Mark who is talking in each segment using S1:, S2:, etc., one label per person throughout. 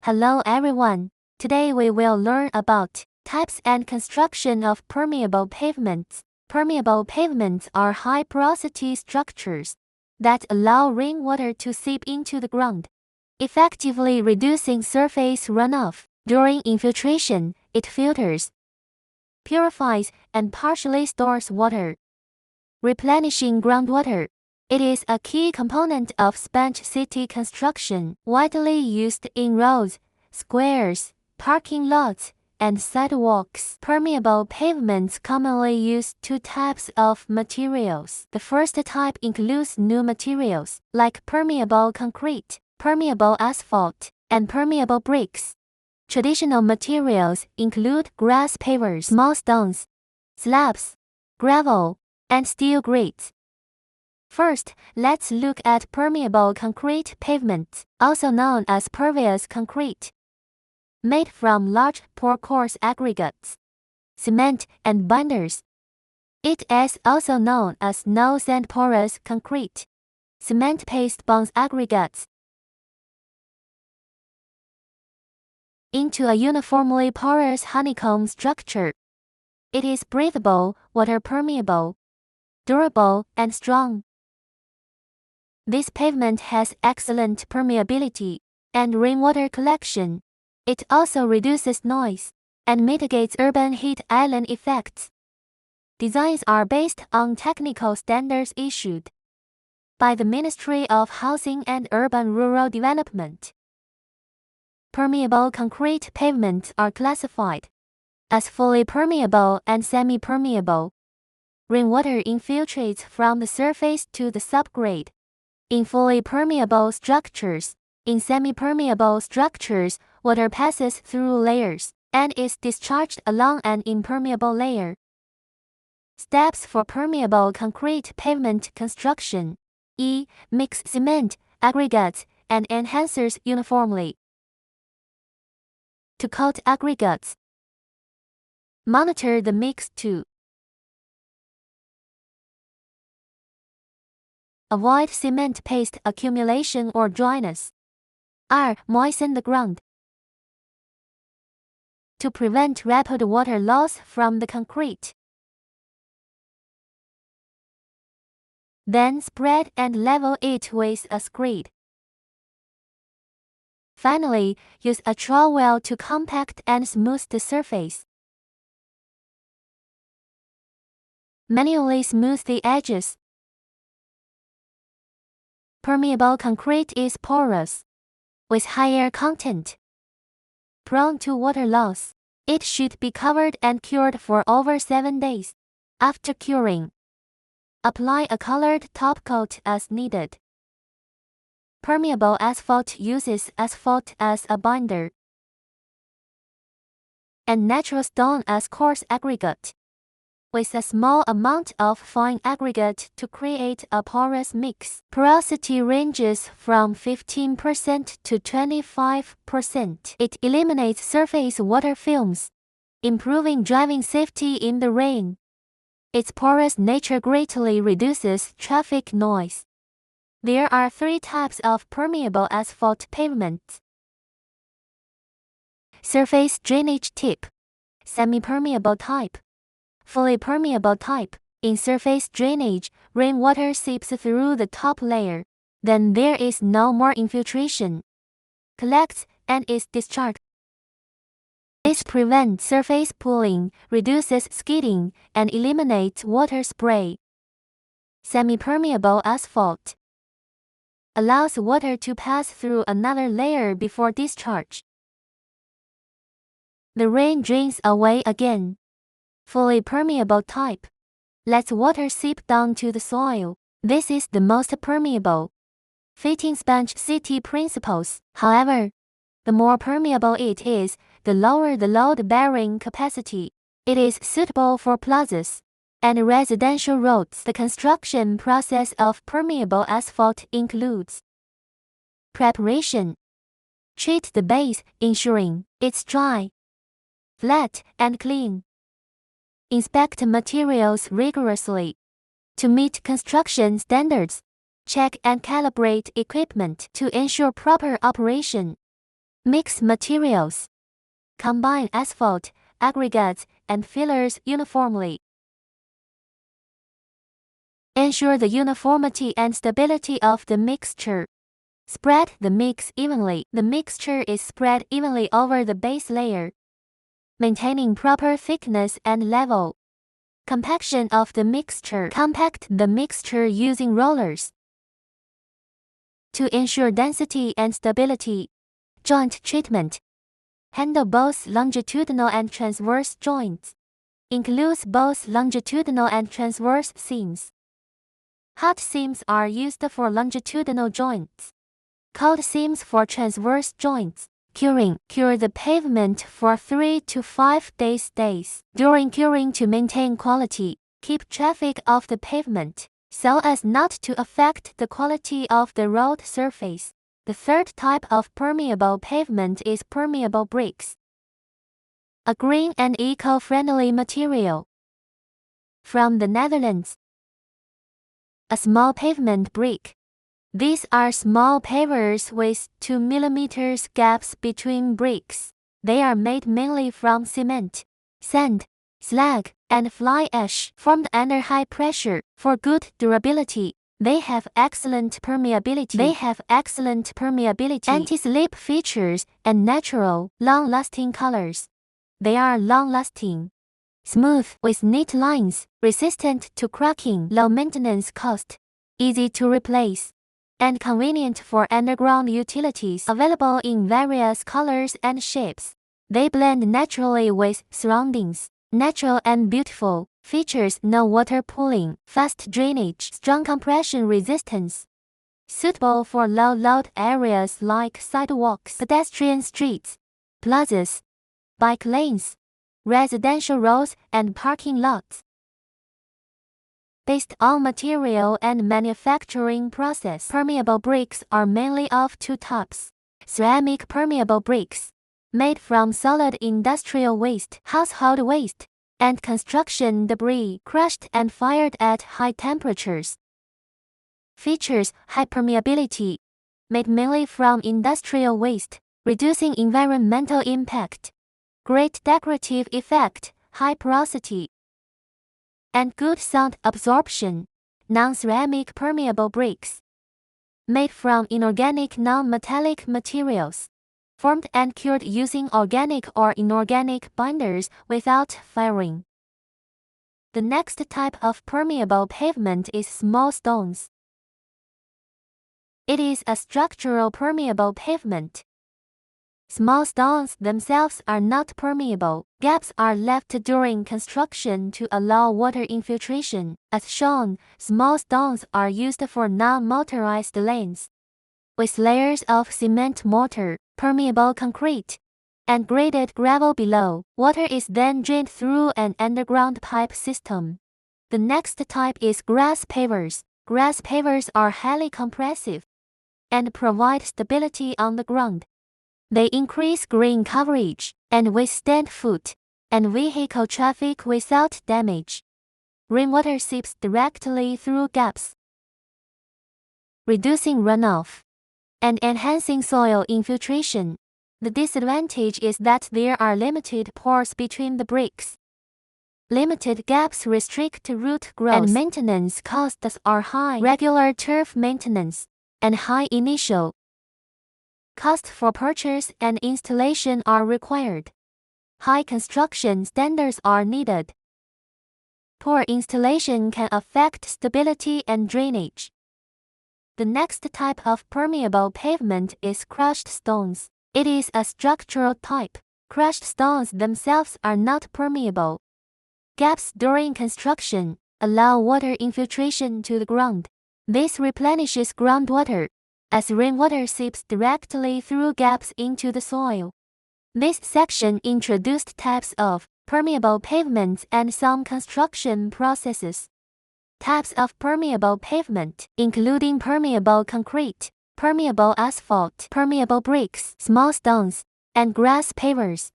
S1: Hello everyone. Today we will learn about types and construction of permeable pavements. Permeable pavements are high-porosity structures that allow rainwater to seep into the ground, effectively reducing surface runoff. During infiltration, it filters, purifies, and partially stores water, replenishing groundwater. It is a key component of sponge city construction, widely used in roads, squares, parking lots, and sidewalks. Permeable pavements commonly use two types of materials. The first type includes new materials, like permeable concrete, permeable asphalt, and permeable bricks. Traditional materials include grass pavers, small stones, slabs, gravel, and steel grids. First, let's look at permeable concrete pavements, also known as pervious concrete. Made from large pore-coarse aggregates, cement, and binders. It is also known as no-sand porous concrete. Cement paste bonds aggregates into a uniformly porous honeycomb structure. It is breathable, water-permeable, durable, and strong. This pavement has excellent permeability and rainwater collection. It also reduces noise and mitigates urban heat island effects. Designs are based on technical standards issued by the Ministry of Housing and Urban-Rural Development. Permeable concrete pavements are classified as fully permeable and semi-permeable. Rainwater infiltrates from the surface to the subgrade. In fully permeable structures, in semi-permeable structures, water passes through layers and is discharged along an impermeable layer. Steps for permeable concrete pavement construction. E. Mix cement, aggregates, and enhancers uniformly. To coat aggregates, monitor the mix to avoid cement paste accumulation or dryness. R. Moisten the ground to prevent rapid water loss from the concrete. Then spread and level it with a screed. Finally, use a trowel to compact and smooth the surface. Manually smooth the edges. Permeable concrete is porous, with higher content, prone to water loss. It should be covered and cured for over 7 days. After curing, apply a colored top coat as needed. Permeable asphalt uses asphalt as a binder and natural stone as coarse aggregate, with a small amount of fine aggregate to create a porous mix. Porosity ranges from 15% to 25%. It eliminates surface water films, improving driving safety in the rain. Its porous nature greatly reduces traffic noise. There are 3 types of permeable asphalt pavements. Surface drainage tip, semi-permeable type, fully permeable type. In surface drainage, rainwater seeps through the top layer. Then there is no more infiltration, collects, and is discharged. This prevents surface pooling, reduces skidding, and eliminates water spray. Semi-permeable asphalt allows water to pass through another layer before discharge. The rain drains away again. Fully permeable type lets water seep down to the soil. This is the most permeable, fitting sponge city principles. However, the more permeable it is, the lower the load-bearing capacity. It is suitable for plazas and residential roads. The construction process of permeable asphalt includes preparation. Treat the base, ensuring it's dry, flat, and clean. Inspect materials rigorously to meet construction standards. Check and calibrate equipment to ensure proper operation. Mix materials. Combine asphalt, aggregates, and fillers uniformly. Ensure the uniformity and stability of the mixture. Spread the mix evenly. The mixture is spread evenly over the base layer, maintaining proper thickness and level. Compaction of the mixture. Compact the mixture using rollers. To ensure density and stability. Joint treatment. Handle both longitudinal and transverse joints. Includes both longitudinal and transverse seams. Hot seams are used for longitudinal joints. Cold seams for transverse joints. Curing. Cure the pavement for 3 to 5 days. During curing to maintain quality, keep traffic off the pavement, so as not to affect the quality of the road surface. The third type of permeable pavement is permeable bricks. A green and eco-friendly material. From the Netherlands. A small pavement brick. These are small pavers with 2 mm gaps between bricks. They are made mainly from cement, sand, slag, and fly ash formed under high pressure. For good durability, they have excellent permeability. Anti-slip features, and natural, long-lasting colors. They are long-lasting, smooth with neat lines, resistant to cracking, low maintenance cost, easy to replace, and convenient for underground utilities. Available in various colors and shapes. They blend naturally with surroundings. Natural and beautiful. Features no water pooling, fast drainage, strong compression resistance. Suitable for low-load areas like sidewalks, pedestrian streets, plazas, bike lanes, residential roads, and parking lots. Based on material and manufacturing process, permeable bricks are mainly of two types. Ceramic permeable bricks, made from solid industrial waste, household waste, and construction debris crushed and fired at high temperatures. Features high permeability, made mainly from industrial waste, reducing environmental impact. Great decorative effect, high porosity, and good sound absorption. Non-ceramic permeable bricks, made from inorganic non-metallic materials, formed and cured using organic or inorganic binders without firing. The next type of permeable pavement is small stones. It is a structural permeable pavement. Small stones themselves are not permeable. Gaps are left during construction to allow water infiltration. As shown, small stones are used for non-motorized lanes. With layers of cement mortar, permeable concrete, and graded gravel below, water is then drained through an underground pipe system. The next type is grass pavers. Grass pavers are highly compressive and provide stability on the ground. They increase green coverage and withstand foot and vehicle traffic without damage. Rainwater seeps directly through gaps, reducing runoff and enhancing soil infiltration. The disadvantage is that there are limited pores between the bricks. Limited gaps restrict root growth, and maintenance costs are high. Regular turf maintenance and high initial cost for purchase and installation are required. High construction standards are needed. Poor installation can affect stability and drainage. The next type of permeable pavement is crushed stones. It is a structural type. Crushed stones themselves are not permeable. Gaps during construction allow water infiltration to the ground. This replenishes groundwater, as rainwater seeps directly through gaps into the soil. This section introduced types of permeable pavements and some construction processes. Types of permeable pavement, including permeable concrete, permeable asphalt, permeable bricks, small stones, and grass pavers.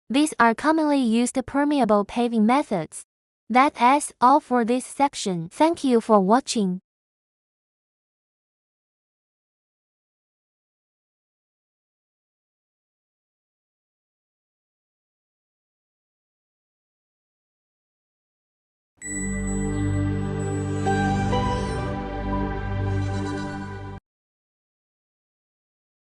S1: These are commonly used permeable paving methods. That's all for this section. Thank you for watching.